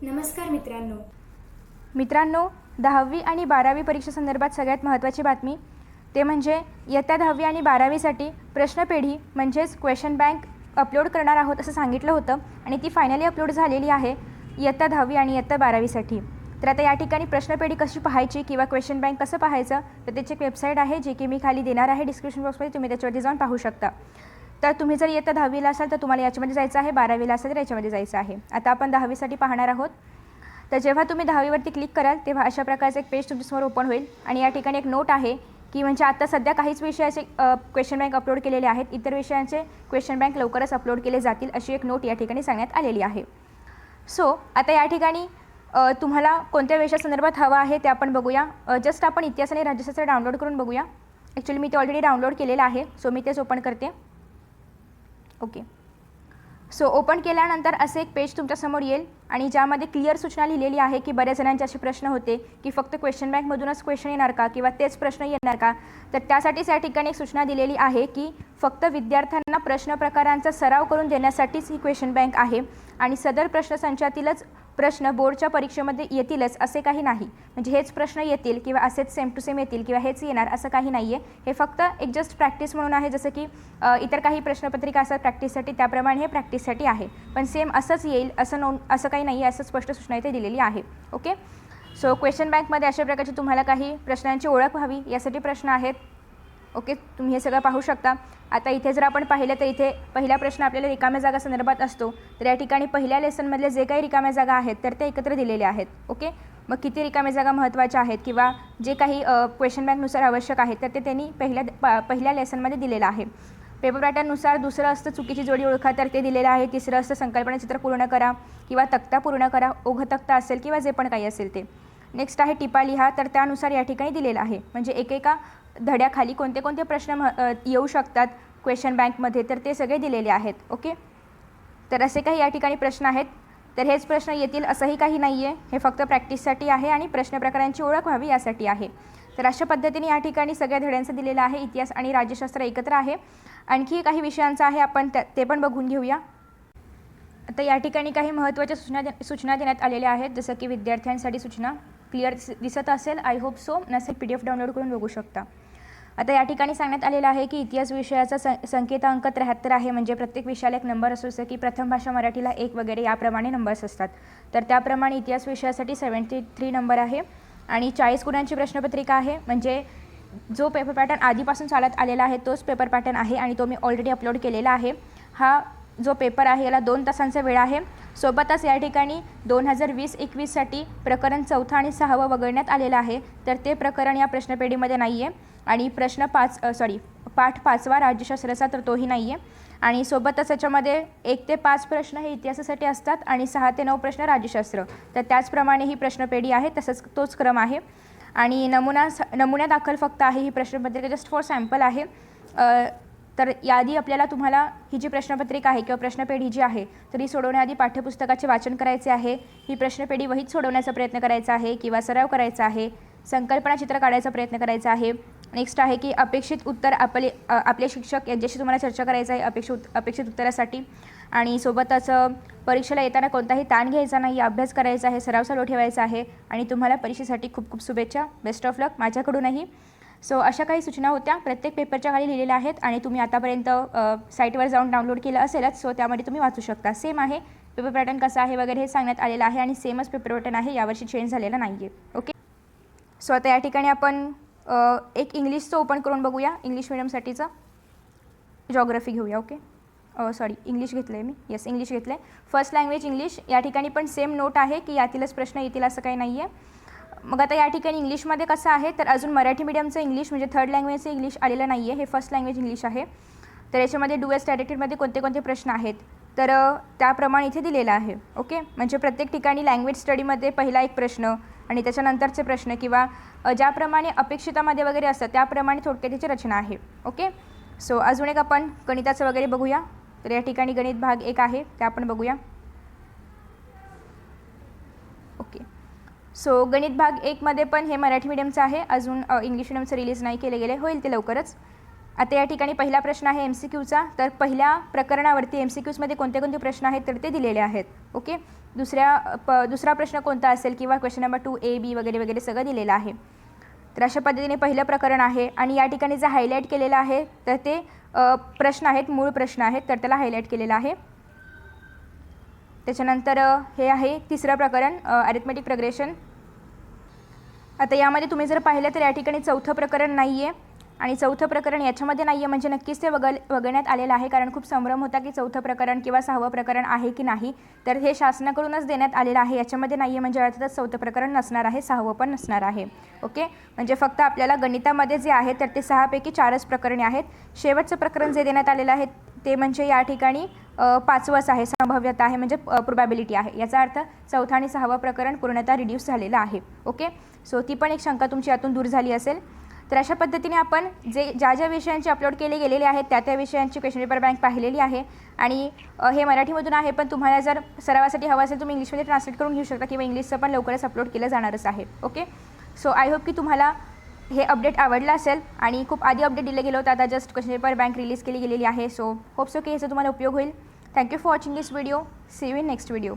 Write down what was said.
नमस्कार मित्रांनो. मित्रांनो, 10वी आणि 12वी परीक्षेसंदर्भात सगळ्यात महत्त्वाची बातमी ते म्हणजे इयत्ता 10वी आणि 12वीसाठी प्रश्नपेढी म्हणजेच क्वेश्चन बँक अपलोड करणार आहोत असं सांगितलं होतं आणि ती फायनली अपलोड झालेली आहे इयत्ता 10वी आणि इयत्ता 12वीसाठी. तर आता या ठिकाणी प्रश्नपेढी कशी पाहायची किंवा क्वेश्चन बँक कसं पाहायचं तर त्याची एक वेबसाईट आहे जी की मी खाली देणार आहे डिस्क्रिप्शन बॉक्समध्ये, तुम्ही त्याच्यावरती जाऊन पाहू शकता. तर तुम्ही जर इयत्ता 10वीला असाल तर तुम्हाला याच्यामध्ये जायचं आहे, 12वीला असाल तर याच्यामध्ये जायचं आहे. आता आपण 10वीसाठी पाहणार आहोत. तर जेव्हा तुम्ही 10वीवरती क्लिक कराल तेव्हा अशा प्रकारचं एक पेज तुमच्यासमोर ओपन होईल आणि या ठिकाणी एक नोट आहे की म्हणजे आता सध्या काहीच विषयाचे क्वेश्चन बँक अपलोड केलेले आहेत, इतर विषयांचे क्वेश्चन बँक लवकरच अपलोड केले जातील अशी एक नोट या ठिकाणी सांगण्यात आलेली आहे. सो आता या ठिकाणी तुम्हाला कोणत्या विषयासंदर्भात हवा आहे ते आपण बघूया. जस्ट आपण इतिहास आणि राज्यशास्त्र डाउनलोड करून बघूया. ॲक्च्युली मी ते ऑलरेडी डाउनलोड केलेलं आहे, सो मी तेच ओपन करते. ओके, सो ओपन केल्यानंतर असे एक पेज तुमच्यासमोर येईल आणि ज्यामध्ये क्लिअर सूचना लिहिलेली आहे की बऱ्याच जणांचे असे प्रश्न होते की फक्त क्वेश्चन बँकमधूनच क्वेश्चन येणार का किंवा तेच प्रश्न येणार का. तर त्यासाठीच या ठिकाणी एक सूचना दिलेली आहे की फक्त विद्यार्थ्यांना प्रश्न प्रकारांचा सराव करून देण्यासाठीच ही क्वेश्चन बँक आहे आणि सदर प्रश्नसंचातीलच प्रश्न बोर्डच्या परीक्षेमध्ये येतीलच असे काही नाही. म्हणजे हेच प्रश्न येतील किंवा असेच सेम टू सेम येतील किंवा हेच येणार असं काही नाही आहे. हे फक्त एक जस्ट प्रॅक्टिस म्हणून आहे, जसं की इतर काही प्रश्नपत्रिका असतात प्रॅक्टिससाठी त्याप्रमाणे हे प्रॅक्टिससाठी आहे. पण सेम असंच येईल असं काही नाही आहे, असं स्पष्ट सूचना इथे दिलेली आहे. ओके, सो क्वेश्चन बँकमध्ये अशा प्रकारची तुम्हाला काही प्रश्नांची ओळख व्हावी यासाठी प्रश्न आहेत. ओके, तुम्ही हे सगळं पाहू शकता. आता इथे जर आपण पाहिलं तर इथे पहिला प्रश्न आपल्याला रिकाम्या जागा संदर्भात असतो. तर या ठिकाणी पहिल्या लेसनमधले जे काही रिकाम्या जागा आहेत तर ते एकत्र दिलेले आहेत. ओके, मग किती रिकाम्या जागा महत्त्वाच्या आहेत किंवा जे काही क्वेश्चन बँकनुसार आवश्यक आहेत तर ते त्यांनी पहिल्या लेसनमध्ये दिलेलं आहे. पेपर पॅटर्ननुसार दुसरं असतं चुकीची जोडी ओळखा तर ते दिलेलं आहे. तिसरं असतं संकल्पना चित्र पूर्ण करा किंवा तक्ता पूर्ण करा, ओघ तक्ता असेल किंवा जे पण काही असेल ते. नेक्स्ट आहे टिपा लिहा, तर त्यानुसार या ठिकाणी दिलेलं आहे. म्हणजे एकेका धड्याखाली कोणते कोणते प्रश्न येऊ शकतात क्वेश्चन बँकमध्ये तर ते सगळे दिलेले आहेत. ओके, तर असे काही या ठिकाणी प्रश्न आहेत. तर हेच प्रश्न येतील असंही काही नाही आहे, हे फक्त प्रॅक्टिससाठी आहे आणि प्रश्न प्रकारांची ओळख व्हावी यासाठी आहे. तर अशा पद्धतीने या ठिकाणी सगळ्या धड्यांचं दिलेलं आहे. इतिहास आणि राज्यशास्त्र एकत्र आहे. आणखी काही विषयांचं आहे, आपण ते पण बघून घेऊया. आता या ठिकाणी काही महत्त्वाच्या सूचना देण्यात आलेल्या आहेत, जसं की विद्यार्थ्यांसाठी सूचना क्लिअर दिसत असेल, आय होप सो. नसेल PDF डाउनलोड करून बघू शकता. आता या ठिकाणी सांगण्यात आलेलं आहे की इतिहास विषयाचा संकेतांक 73 आहे. म्हणजे प्रत्येक विषयाला एक नंबर असतो, जसं की प्रथम भाषा मराठीला 1 वगैरे याप्रमाणे नंबर्स असतात. तर त्याप्रमाणे इतिहास विषयासाठी 73 नंबर आहे आणि 40 गुणांची प्रश्नपत्रिका आहे. म्हणजे जो पेपर पॅटर्न आधीपासून चालत आलेला आहे तोच पेपर पॅटर्न आहे आणि तो मी ऑलरेडी अपलोड केलेला आहे. हा जो पेपर आहे याला 2 तासांचा वेळ आहे. सोबतच या ठिकाणी 2020-21साठी प्रकरण 4 आणि 6 वगळण्यात आलेलं आहे. तर ते प्रकरण या प्रश्नपेढीमध्ये नाही आहे आणि पाठ 5वा राज्यशास्त्राचा तर तोही नाही आहे. आणि सोबतच याच्यामध्ये 1 ते 5 प्रश्न हे इतिहासासाठी असतात आणि 6 ते 9 प्रश्न राज्यशास्त्र. तर त्याचप्रमाणे ही प्रश्नपेढी आहे, तसंच तोच क्रम आहे. आणि नमुन्या दाखल फक्त आहे ही प्रश्नपत्रिका, जस्ट फॉर सॅम्पल आहे. तर याआधी तुम्हाला ही जी प्रश्नपत्रिका आहे किंवा प्रश्नपेढी जी आहे तर ही सोडवण्याआधी पाठ्यपुस्तकाचे वाचन करायचे आहे. ही प्रश्नपेढी वहीत सोडवण्याचा प्रयत्न करायचा आहे किंवा सराव करायचा आहे. संकल्पना चित्र काढायचा प्रयत्न करायचा आहे. नेक्स्ट आहे की अपेक्षित उत्तर आपले शिक्षक यांच्याशी तुम्हाला चर्चा करायचं आहे अपेक्षित उत्तरासाठी. आणि सोबतच परीक्षेला येताना कोणताही ताण घ्यायचा नाही, अभ्यास करायचा आहे, सराव चालू ठेवायचा आहे आणि तुम्हाला परीक्षेसाठी खूप खूप शुभेच्छा, बेस्ट ऑफ लक माझ्याकडूनही. सो अशा काही सूचना होत्या, प्रत्येक पेपरच्या खाली लिहिलेल्या आहेत आणि तुम्ही आतापर्यंत साईटवर जाऊन डाउनलोड केलं असेलच, सो त्यामध्ये तुम्ही वाचू शकता. सेम आहे, पेपर पॅटर्न कसा आहे वगैरे हे सांगण्यात आलेलं आहे आणि सेमच पेपर पॅटर्न आहे, यावर्षी चेंज झालेला नाही आहे. ओके, सो आता या ठिकाणी आपण एक इंग्लिशचं ओपन करून बघूया. इंग्लिश मिडियमसाठीचं जॉग्रफी घेऊया. ओके, इंग्लिश घेतलं आहे मी. येस, इंग्लिश घेतलं आहे. First language English. या ठिकाणी पण सेम नोट आहे की यातीलच प्रश्न येतील असं काही नाही आहे. मग आता या ठिकाणी इंग्लिशमध्ये कसं आहे तर अजून मराठी मीडियमचं इंग्लिश म्हणजे थर्ड लँग्वेजचं इंग्लिश आलेलं नाही आहे, हे फर्स्ट लँग्वेज इंग्लिश आहे. तर याच्यामध्ये डूएस डायरेक्टेडमध्ये कोणते कोणते प्रश्न आहेत तर त्याप्रमाणे इथे दिलेलं आहे. ओके, म्हणजे प्रत्येक ठिकाणी लँग्वेज स्टडीमध्ये पहिला एक प्रश्न आणि त्याच्यानंतरचे प्रश्न किंवा ज्याप्रमाणे अपेक्षितामध्ये वगैरे असतं त्याप्रमाणे थोडक्यात त्याची रचना आहे. ओके, सो अजून एक आपण गणिताचं वगैरे बघूया. तर या ठिकाणी गणित भाग 1 आहे, ते आपण बघूया. ओके, सो गणित भाग 1मध्ये पण हे मराठी मीडियमचं आहे, अजून इंग्लिश मीडियमचं रिलीज नाही केले गेले, होईल ते लवकरच. आता या ठिकाणी पहिला प्रश्न आहे MCQचा. तर पहिल्या प्रकरणावरती MCQजमध्ये कोणते कोणते प्रश्न आहेत तर ते दिलेले आहेत. ओके. दुसरा प्रश्न कोणता असेल किंवा क्वेश्चन नंबर 2 A B वगैरे वगैरे सगळं दिलेलं आहे. तर अशा पद्धतीने पहिलं प्रकरण आहे आणि या ठिकाणी जे हायलाईट केलेलं आहे तर ते प्रश्न आहेत, मूळ प्रश्न आहेत, तर त्याला हायलाईट केलेलं आहे. त्याच्यानंतर हे आहे तिसरं प्रकरण अरिथमेटिक प्रोग्रेशन. आता यामध्ये तुम्ही जर पाहिलं तर या ठिकाणी चौथं प्रकरण नाही आहे आणि चौथं प्रकरण याच्यामध्ये नाही आहे म्हणजे नक्कीच ते वगळण्यात आलेलं आहे, कारण खूप संभ्रम होता की चौथं प्रकरण किंवा 6वं प्रकरण आहे की नाही. तर हे शासनाकडूनच देण्यात आलेलं आहे, याच्यामध्ये नाही आहे म्हणजे अर्थातच चौथं प्रकरण नसणार आहे, 6वं पण नसणार आहे. ओके. म्हणजे फक्त आपल्याला गणितामध्ये जे आहे तर ते 6 पैकी 4च प्रकरणे आहेत. शेवटचं प्रकरण जे देण्यात आलेलं आहे ते म्हणजे या ठिकाणी 5वंच आहे, संभाव्यता आहे म्हणजे प्रोबॅबिलिटी आहे. याचा अर्थ चौथं आणि 6वं प्रकरण पूर्णतः रिड्यूस झालेलं आहे. ओके. सो ती पण एक शंका तुमची यातून दूर झाली असेल. तर अशा पद्धतीने आपण ज्या विषयांचे अपलोड केले गेलेले आहेत त्या विषयांची क्वेश्चन पेपर बँक पाहिलेली आहे आणि हे मराठीमधून आहे, पण तुम्हाला जर सरावासाठी हवं असेल तुम्ही इंग्लिशमध्ये ट्रान्सलेट करून घेऊ शकता किंवा इंग्लिशचं पण लवकरच अपलोड केलं जाणारच आहे. ओके. सो आय होप की तुम्हाला हे अपडेट आवडलं असेल आणि खूप आधी अपडेट दिलं गेलं होतं, आता just question paper bank release केली गेलेली आहे. सो होप्स ओके याचा तुम्हाला उपयोग होईल. Thank you for watching this video. See you in next video.